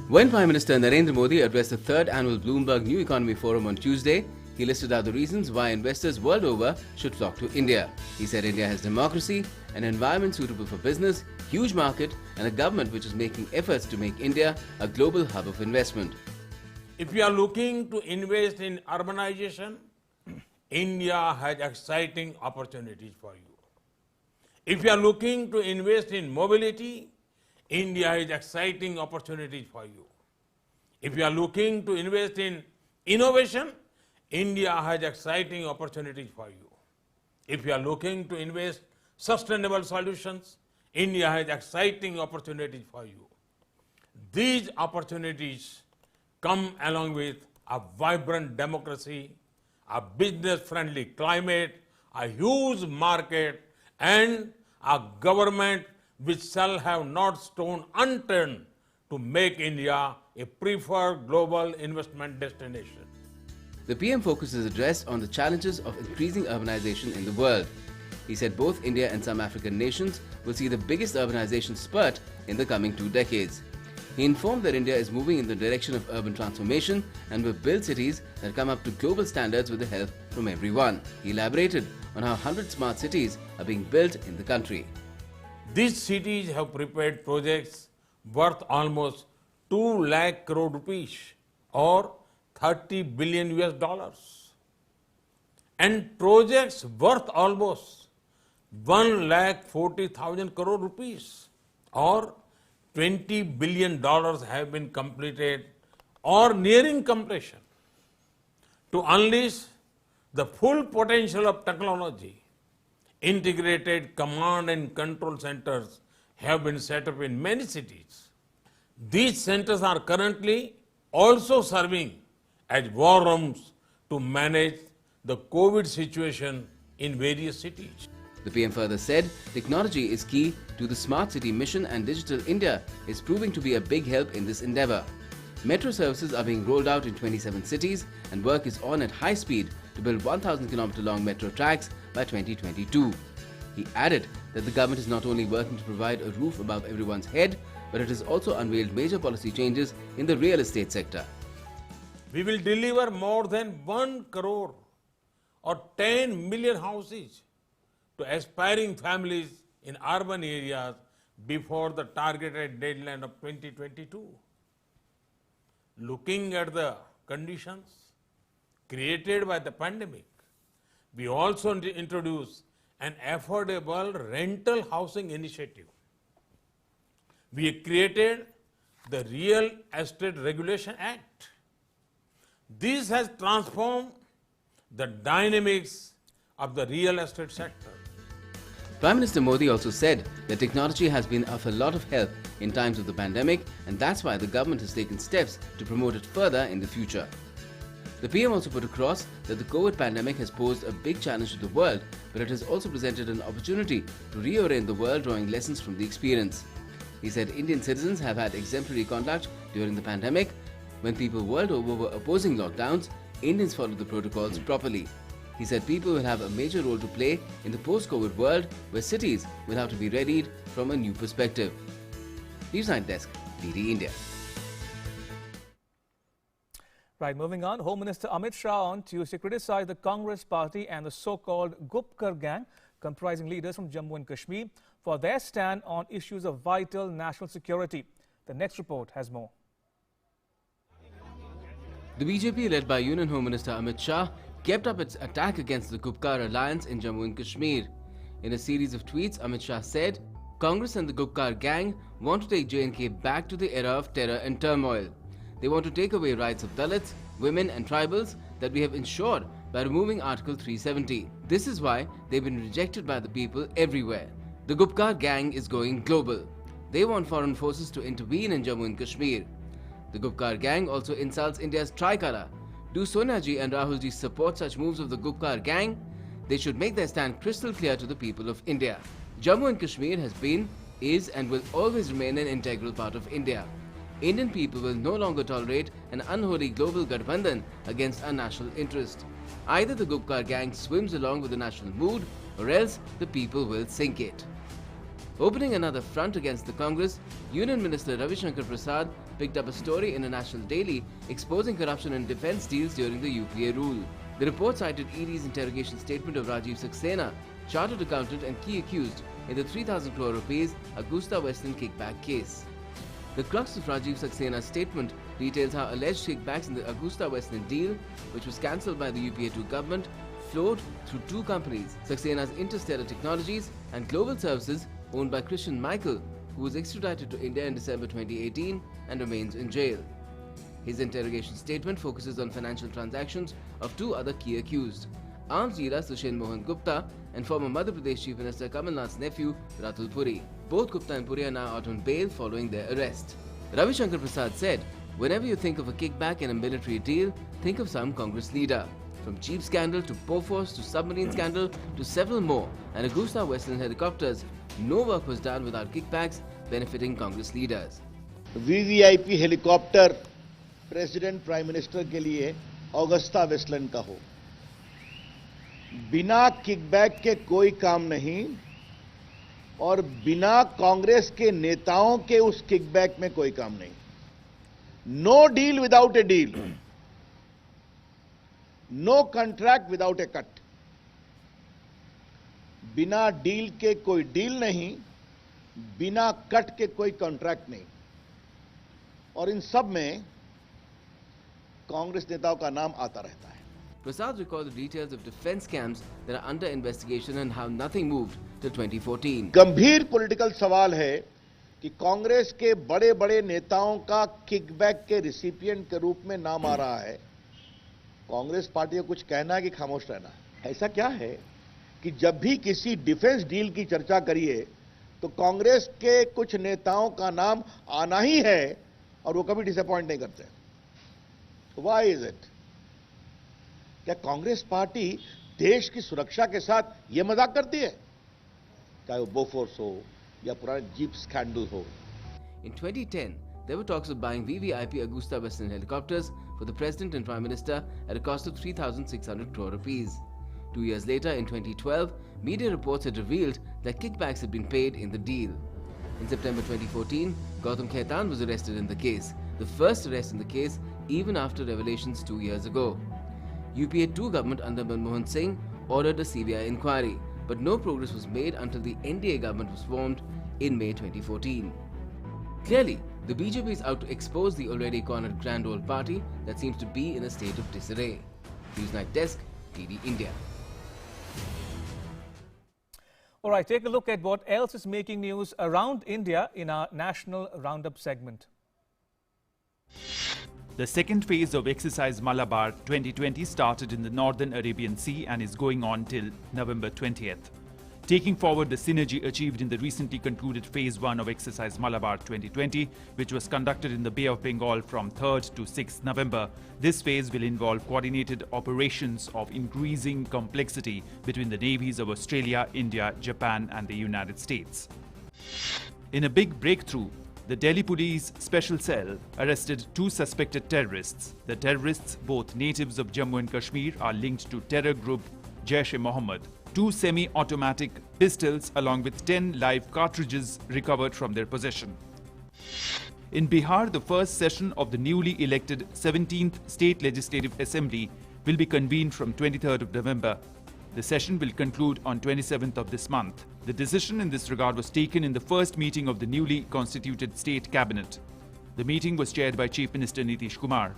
When Prime Minister Narendra Modi addressed the 3rd annual Bloomberg New Economy Forum on Tuesday, he listed out the reasons why investors world over should flock to India. He said India has democracy, an environment suitable for business, huge market, and a government which is making efforts to make India a global hub of investment. If you are looking to invest in urbanization, India has exciting opportunities for you. If you are looking to invest in mobility, India has exciting opportunities for you. If you are looking to invest in innovation, India has exciting opportunities for you. If you are looking to invest sustainable solutions, India has exciting opportunities for you. These opportunities come along with a vibrant democracy, a business-friendly climate, a huge market, and a government which shall have not stone unturned to make India a preferred global investment destination. The PM focused his address on the challenges of increasing urbanization in the world. He said both India and some African nations will see the biggest urbanization spurt in the coming 2 decades. He informed that India is moving in the direction of urban transformation and will build cities that come up to global standards with the help from everyone. He elaborated on how 100 smart cities are being built in the country. These cities have prepared projects worth almost 2 lakh crore rupees or 30 billion US dollars, and projects worth almost 1,40,000 crore rupees or $20 billion have been completed or nearing completion. To unleash the full potential of technology, integrated command and control centers have been set up in many cities. These centers are currently also serving as war rooms to manage the COVID situation in various cities. The PM further said technology is key to the Smart City mission and Digital India is proving to be a big help in this endeavour. Metro services are being rolled out in 27 cities and work is on at high speed to build 1,000-kilometre long metro tracks by 2022. He added that the government is not only working to provide a roof above everyone's head, but it has also unveiled major policy changes in the real estate sector. We will deliver more than 1 crore or 10 million houses to aspiring families in urban areas before the targeted deadline of 2022. Looking at the conditions created by the pandemic, we also introduced an affordable rental housing initiative. We created the Real Estate Regulation Act. This has transformed the dynamics of the real estate sector. Prime Minister Modi also said that technology has been of a lot of help in times of the pandemic and that's why the government has taken steps to promote it further in the future. The PM also put across that the COVID pandemic has posed a big challenge to the world, but it has also presented an opportunity to reorient the world, drawing lessons from the experience. He said Indian citizens have had exemplary conduct during the pandemic. When people world over were opposing lockdowns, Indians followed the protocols properly. He said people will have a major role to play in the post-COVID world where cities will have to be readied from a new perspective. Newsnight Desk, DD India. Right, moving on. Home Minister Amit Shah on Tuesday criticized the Congress party and the so-called Gupkar gang, comprising leaders from Jammu and Kashmir, for their stand on issues of vital national security. The next report has more. The BJP, led by Union Home Minister Amit Shah, kept up its attack against the Gupkar alliance in Jammu and Kashmir. In a series of tweets, Amit Shah said, Congress and the Gupkar gang want to take J&K back to the era of terror and turmoil. They want to take away rights of Dalits, women and tribals that we have ensured by removing Article 370. This is why they've been rejected by the people everywhere. The Gupkar gang is going global. They want foreign forces to intervene in Jammu and Kashmir. The Gupkar gang also insults India's tricolour. Do Sonia ji and Rahul ji support such moves of the Gupkar gang? They should make their stand crystal clear to the people of India. Jammu and Kashmir has been, is and will always remain an integral part of India. Indian people will no longer tolerate an unholy global Gadbandhan against our national interest. Either the Gupkar gang swims along with the national mood or else the people will sink it. Opening another front against the Congress, Union Minister Ravi Shankar Prasad picked up a story in a national daily exposing corruption in defence deals during the UPA rule. The report cited ED's interrogation statement of Rajiv Saxena, chartered accountant and key accused in the 3,000 crore rupees Augusta Western kickback case. The crux of Rajiv Saxena's statement details how alleged kickbacks in the Augusta Western deal, which was cancelled by the UPA 2 government, flowed through two companies, Saxena's Interstellar Technologies and Global Services, owned by Christian Michael, who was extradited to India in December 2018 and remains in jail. His interrogation statement focuses on financial transactions of two other key accused, arms dealer Sushil Mohan Gupta and former Madhya Pradesh Chief Minister Kamal Nath's nephew Ratul Puri. Both Gupta and Puri are now out on bail following their arrest. Ravi Shankar Prasad said, "Whenever you think of a kickback in a military deal, think of some Congress leader. From Jeep scandal to Bofors to submarine scandal to several more and Augusta Westland helicopters, no work was done without kickbacks benefiting Congress leaders." VVIP helicopter president prime minister के लिए Augusta Westland का हो, बिना kickback के कोई काम नहीं और बिना कांग्रेस के नेताओं के उस किकबैक में कोई काम नहीं. No deal without a deal, no contract without a cut. बिना डील के कोई डील नहीं, बिना कट के कोई कॉन्ट्रैक्ट नहीं. और इन सब में कांग्रेस नेताओं का नाम आता रहता है. Prasad recalled the details of defense scams that are under investigation and how nothing moved till 2014. गंभीर पॉलिटिकल सवाल है कि कांग्रेस के बड़े बड़े नेताओं का किकबैक के रिसिपिएंट के रूप में नाम आ रहा है. कांग्रेस पार्टी को कुछ कहना है कि खामोश रहना है? ऐसा क्या है कि जब भी किसी डिफेंस डील की चर्चा करिए तो कांग्रेस के कुछ नेताओं का नाम आना ही है और वो कभी डिसअपॉइंट नहीं करते? Why is it? क्या कांग्रेस पार्टी देश की सुरक्षा के साथ यह मजाक करती है? चाहे वो बोफोर्स हो या पुराने जीप स्कैंडल हो. In 2010, there were talks of buying VVIP Augusta Westland helicopters for the President and Prime Minister at a cost of 3,600 crore rupees. 2 years later, in 2012, media reports had revealed that kickbacks had been paid in the deal. In September 2014, Gautam Khaitan was arrested in the case, the first arrest in the case even after revelations 2 years ago. UPA 2 government under Manmohan Singh ordered a CBI inquiry, but no progress was made until the NDA government was formed in May 2014. Clearly, the BJP is out to expose the already cornered grand old party that seems to be in a state of disarray. Newsnight Desk, DD India. All right, take a look at what else is making news around India in our national roundup segment. The second phase of Exercise Malabar 2020 started in the Northern Arabian Sea and is going on till November 20th. Taking forward the synergy achieved in the recently concluded Phase 1 of Exercise Malabar 2020, which was conducted in the Bay of Bengal from 3rd to 6th November, this phase will involve coordinated operations of increasing complexity between the navies of Australia, India, Japan and the United States. In a big breakthrough, the Delhi Police Special Cell arrested 2 suspected terrorists. The terrorists, both natives of Jammu and Kashmir, are linked to terror group Jaish-e-Mohammed. 2 semi-automatic pistols along with 10 live cartridges recovered from their possession. In Bihar, the first session of the newly elected 17th State Legislative Assembly will be convened from 23rd of November. The session will conclude on 27th of this month. The decision in this regard was taken in the first meeting of the newly constituted State Cabinet. The meeting was chaired by Chief Minister Nitish Kumar.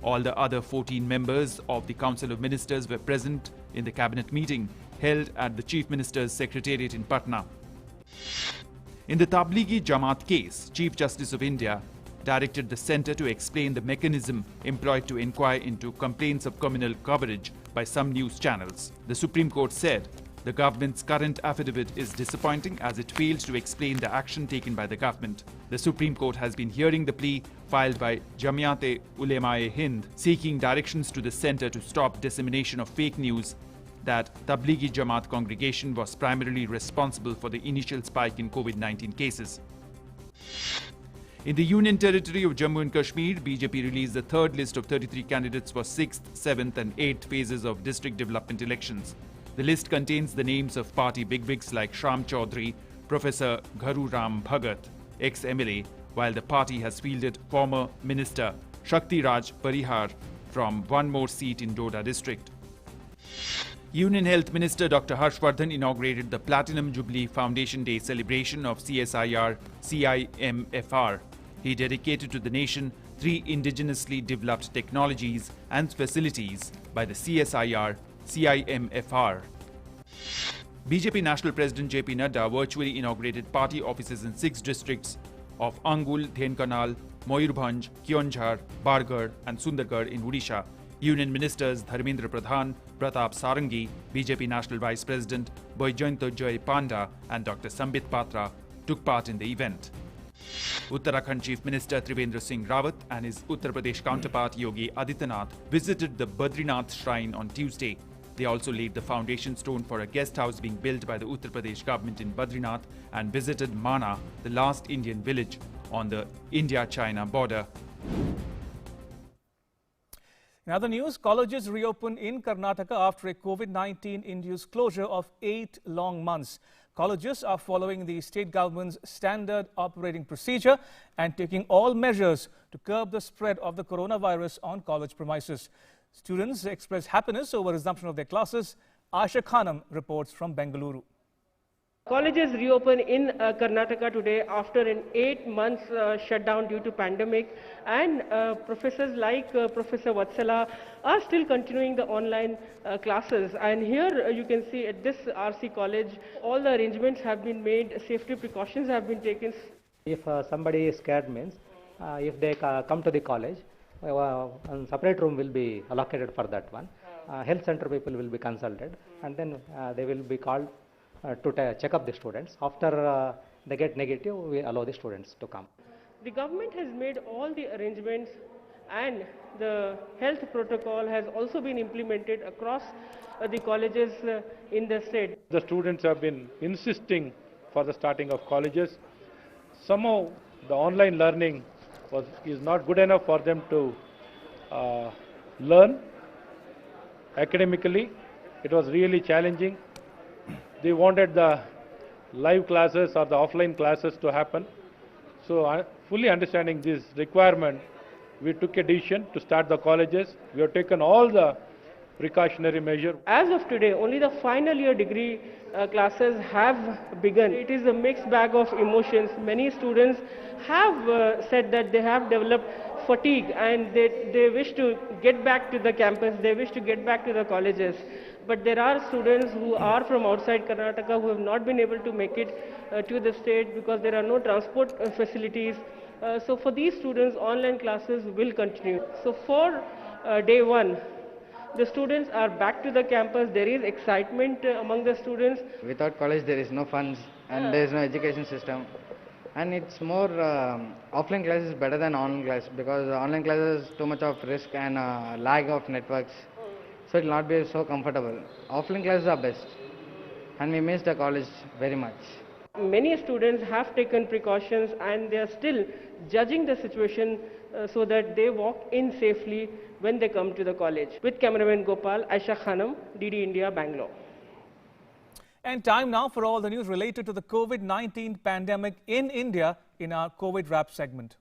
All the other 14 members of the Council of Ministers were present in the Cabinet meeting held at the Chief Minister's Secretariat in Patna. In the Tablighi Jamaat case, Chief Justice of India directed the centre to explain the mechanism employed to inquire into complaints of communal coverage by some news channels. The Supreme Court said the government's current affidavit is disappointing as it fails to explain the action taken by the government. The Supreme Court has been hearing the plea filed by Jamiat-e-Ulema-e-Hind seeking directions to the centre to stop dissemination of fake news that Tablighi Jamaat congregation was primarily responsible for the initial spike in COVID-19 cases. In the Union Territory of Jammu and Kashmir, BJP released the third list of 33 candidates for 6th, 7th and 8th phases of district development elections. The list contains the names of party bigwigs like Shram Chaudhary, Professor Gharu Ram Bhagat, ex-MLA, while the party has fielded former Minister Shakti Raj Parihar from one more seat in Doda district. Union Health Minister Dr. Harshvardhan inaugurated the Platinum Jubilee Foundation Day celebration of CSIR-CIMFR. He dedicated to the nation 3 indigenously developed technologies and facilities by the CSIR CIMFR. BJP National President JP Nadda virtually inaugurated party offices in 6 districts of Angul, Dhenkanal, Moyurbhanj, Keonjhar, Bargarh and Sundargarh in Odisha. Union Ministers Dharmendra Pradhan, Pratap Sarangi, BJP National Vice President Baijayanto Joy Panda and Dr. Sambit Patra took part in the event. Uttarakhand Chief Minister Trivendra Singh Rawat and his Uttar Pradesh counterpart Yogi Adityanath visited the Badrinath shrine on Tuesday. They also laid the foundation stone for a guest house being built by the Uttar Pradesh government in Badrinath and visited Mana, the last Indian village on the India-China border. In other news, colleges reopen in Karnataka after a COVID-19 induced closure of 8 long months. Colleges are following the state government's standard operating procedure and taking all measures to curb the spread of the coronavirus on college premises. Students express happiness over resumption of their classes. Aisha Khanam reports from Bengaluru. Colleges reopen in Karnataka today after an 8 months shutdown due to pandemic, and professors like Professor Vatsala are still continuing the online classes. And here you can see at this RC college, all the arrangements have been made, safety precautions have been taken. If somebody is scared means, if they come to the college, a separate room will be allocated for that one. Health center people will be consulted, and then they will be called to check up the students. After they get negative, we allow the students to come. The government has made all the arrangements, and the health protocol has also been implemented across the colleges in the state. The students have been insisting for the starting of colleges. Somehow the online learning is not good enough for them to learn academically. It was really challenging. They wanted the live classes or the offline classes to happen. So fully understanding this requirement, we took a decision to start the colleges. We have taken all the precautionary measures. As of today, only the final year degree classes have begun. It is a mixed bag of emotions. Many students have said that they have developed fatigue and they wish to get back to the campus, they wish to get back to the colleges. But there are students who are from outside Karnataka who have not been able to make it to the state because there are no transport facilities. So for these students, online classes will continue. So for day one, the students are back to the campus. There is excitement among the students. Without college, there is no funds and there is no education system. And it's more offline classes better than online class, because online classes too much of risk and lag of networks. So it will not be so comfortable. Offline classes are best, and we miss the college very much. Many students have taken precautions and they are still judging the situation so that they walk in safely when they come to the college. With cameraman Gopal, Aisha Khanam, DD India, Bangalore. And time now for all the news related to the COVID-19 pandemic in India in our COVID Wrap segment.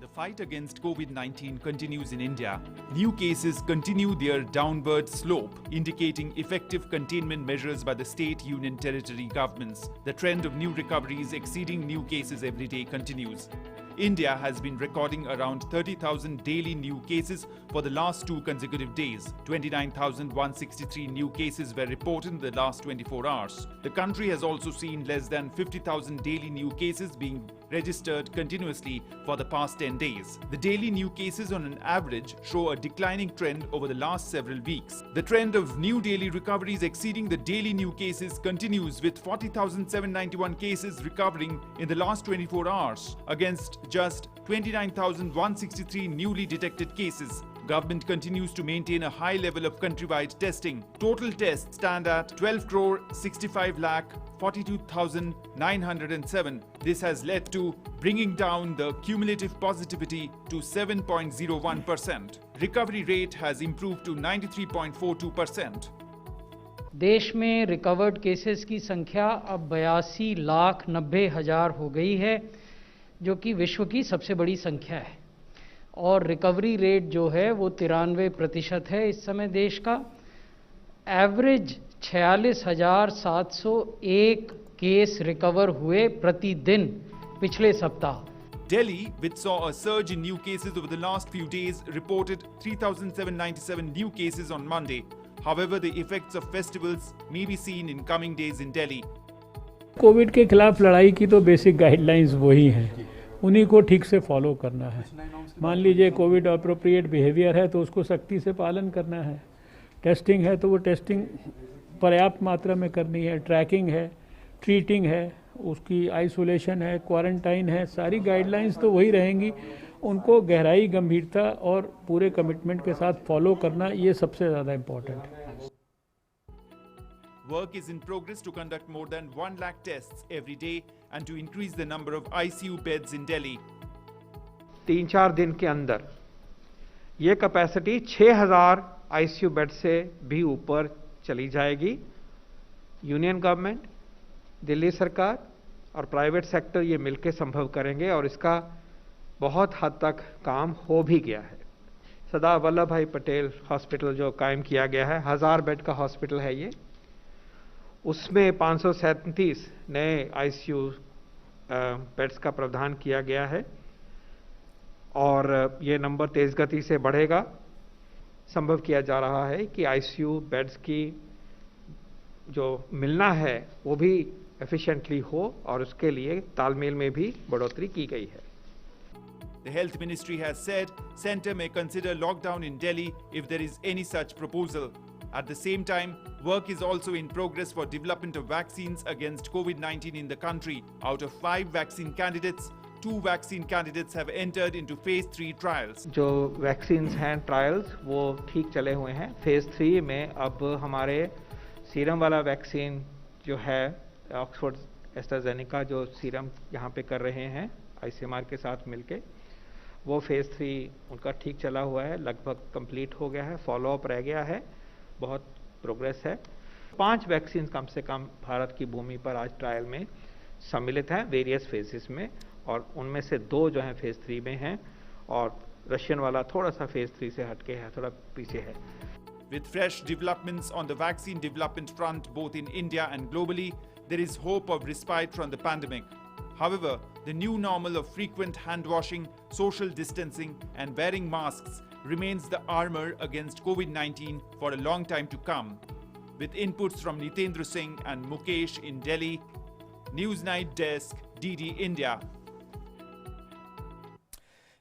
The fight against COVID-19 continues in India. New cases continue their downward slope, indicating effective containment measures by the state, union, territory governments. The trend of new recoveries exceeding new cases every day continues. India has been recording around 30,000 daily new cases for the last 2 consecutive days. 29,163 new cases were reported in the last 24 hours. The country has also seen less than 50,000 daily new cases being registered continuously for the past 10 days. The daily new cases on an average show a declining trend over the last several weeks. The trend of new daily recoveries exceeding the daily new cases continues, with 40,791 cases recovering in the last 24 hours against just 29,163 newly detected cases. Government continues to maintain a high level of countrywide testing. Total tests stand at 12,65,42,907. This has led to bringing down the cumulative positivity to 7.01%. Recovery rate has improved to 93.42%. देश में recovered cases की संख्या अब 82,90,000 हो गई है, जो कि विश्व की सबसे बड़ी संख्या है, और रिकवरी रेट जो है वो 93% है इस समय देश का. एवरेज 46,701 केस रिकवर हुए प्रतिदिन पिछले सप्ताह. Delhi, which saw a surge in new cases over the last few days, reported 3,797 new cases on Monday. However, the effects of festivals may be seen in coming days in Delhi. Covid के खिलाफ लड़ाई की तो basic guidelines वही हैं, उन्हीं को ठीक से फॉलो करना है। मान लीजिए कोविड अप्रोप्रिएट बिहेवियर है तो उसको सख्ती से पालन करना है, टेस्टिंग है तो वो टेस्टिंग पर्याप्त मात्रा में करनी है, ट्रैकिंग है, ट्रीटिंग है, उसकी आइसोलेशन है, क्वारंटाइन है, सारी गाइडलाइंस तो वही रहेंगी। उनको गहराई, गंभीरता और पूरे कमिटमेंट के साथ फॉलो करना, ये सबसे ज़्यादा इम्पोर्टेंट है। Work is in progress to conduct more than 1 lakh tests every day and to increase the number of ICU beds in Delhi. 3-4 दिन के अंदर ये कैपेसिटी 6000 ICU बेड से भी ऊपर चली जाएगी। यूनियन गवर्नमेंट, दिल्ली सरकार और प्राइवेट सेक्टर ये मिलकर संभव करेंगे और इसका बहुत हद तक काम हो भी गया है। सरदार वल्लभ भाई पटेल हॉस्पिटल जो कायम किया गया है, 1000 बेड का हॉस्पिटल है ये, उसमें 537 नए ICU बेड्स का प्रावधान किया गया है और ये नंबर तेज गति से बढ़ेगा। संभव किया जा रहा है कि ICU बेड्स की जो मिलना है वो भी एफिशिएंटली हो और उसके लिए तालमेल में भी बढ़ोतरी की गई है। The Health Ministry has said Centre may consider lockdown in Delhi if there is any such proposal. At the same time, work is also in progress for development of vaccines against COVID-19 in the country. Out of 5 vaccine candidates, 2 vaccine candidates have entered into phase 3 trials. जो vaccines हैं trials वो ठीक चले हुए हैं। Phase 3 में अब हमारे सीरम वाला वैक्सीन जो है, ऑक्सफोर्ड एस्ट्राजेनेका जो सीरम यहाँ पे कर रहे हैं ICMR के साथ मिलके, वो फेज 3 उनका ठीक चला हुआ है, लगभग कंप्लीट हो गया है, फॉलोअप रह गया है, बहुत प्रोग्रेस है। 5 वैक्सीन कम से कम भारत की भूमि पर आज ट्रायल में सम्मिलित हैं वेरियस फेजेस में, और उनमें से 2 जो हैं फेज 3 में हैं और रशियन वाला थोड़ा सा फेज 3 से हटके है, थोड़ा पीछे है। With fresh developments on the vaccine development front both in India and globally, there is hope of respite from the pandemic. However, the new normal of frequent hand washing, social distancing and wearing masks remains the armor against COVID-19 for a long time to come. With inputs from Nitendra Singh and Mukesh in Delhi, News Night Desk, DD India.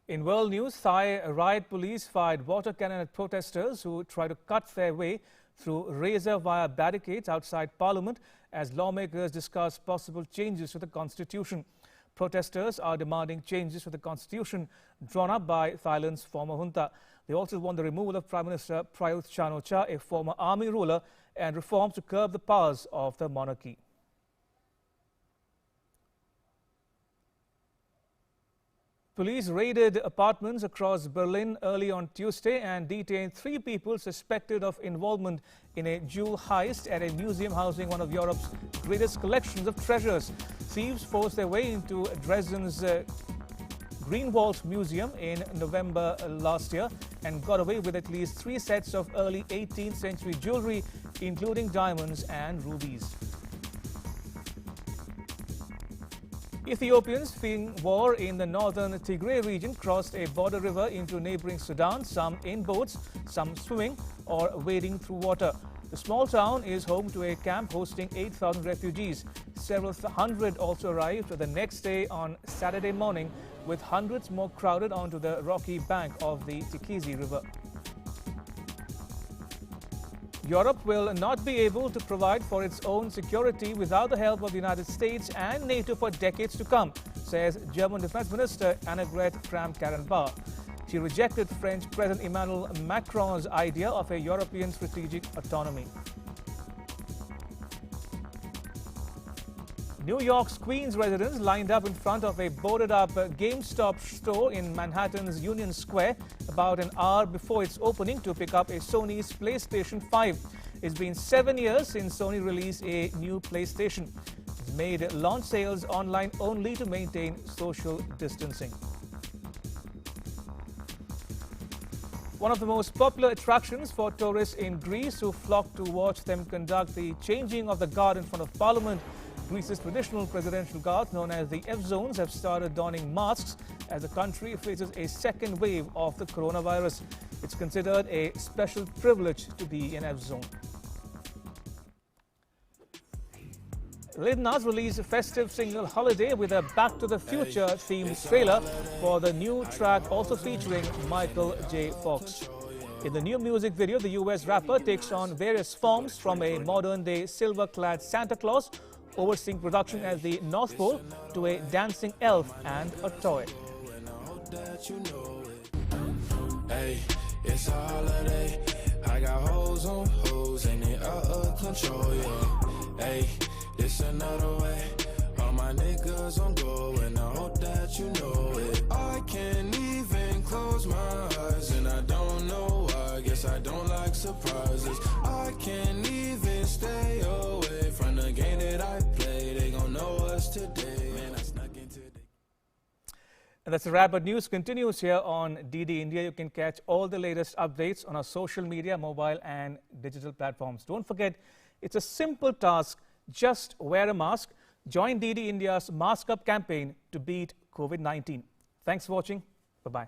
In world news, Thai riot police fired water cannon at protesters who tried to cut their way through razor wire barricades outside Parliament as lawmakers discuss possible changes to the constitution. Protesters are demanding changes to the constitution drawn up by Thailand's former junta. They also want the removal of Prime Minister Prayut Chan-o-cha, a former army ruler, and reforms to curb the powers of the monarchy. Police raided apartments across Berlin early on Tuesday and detained 3 people suspected of involvement in a jewel heist at a museum housing one of Europe's greatest collections of treasures. Thieves forced their way into Dresden's Greenwald Museum in November last year and got away with at least 3 sets of early 18th century jewelry, including diamonds and rubies. Ethiopians fleeing war in the northern Tigray region crossed a border river into neighboring Sudan, some in boats, some swimming or wading through water. The small town is home to a camp hosting 8,000 refugees. Several hundred also arrived the next day on Saturday morning, with hundreds more crowded onto the rocky bank of the Tikizi River. Europe will not be able to provide for its own security without the help of the United States and NATO for decades to come, says German Defense Minister Annegret Kramp-Karrenbauer. She rejected French President Emmanuel Macron's idea of a European strategic autonomy. New York's Queens residents lined up in front of a boarded-up GameStop store in Manhattan's Union Square about an hour before its opening to pick up a Sony's PlayStation 5. It's been 7 years since Sony released a new PlayStation. It's made launch sales online only to maintain social distancing. One of the most popular attractions for tourists in Greece who flock to watch them conduct the changing of the guard in front of Parliament. Greece's traditional presidential guard, known as the F-Zones, have started donning masks as the country faces a second wave of the coronavirus. It's considered a special privilege to be in F zone. Lil Nas released a festive single Holiday with a Back to the Future themed trailer for the new track, also featuring Michael J. Fox. In the new music video, the US rapper takes on various forms, from a modern-day silver-clad Santa Claus overseeing production at the North Pole to a dancing elf and a toy. Hey, it's a holiday. I got hoes on hoes and they out of control, yeah. Hey, it's another way. All my niggas on go and I hope that you know it. I can't even close my eyes and I don't know why. Guess I don't like surprises. I can't even stay away from the game that I play. They gon' know us today. Man, I snuck in today. And that's a wrap, but news continues here on DD India. You can catch all the latest updates on our social media, mobile and digital platforms. Don't forget, it's a simple task. Just wear a mask. Join DD India's Mask Up campaign to beat COVID-19. Thanks for watching. Bye-bye.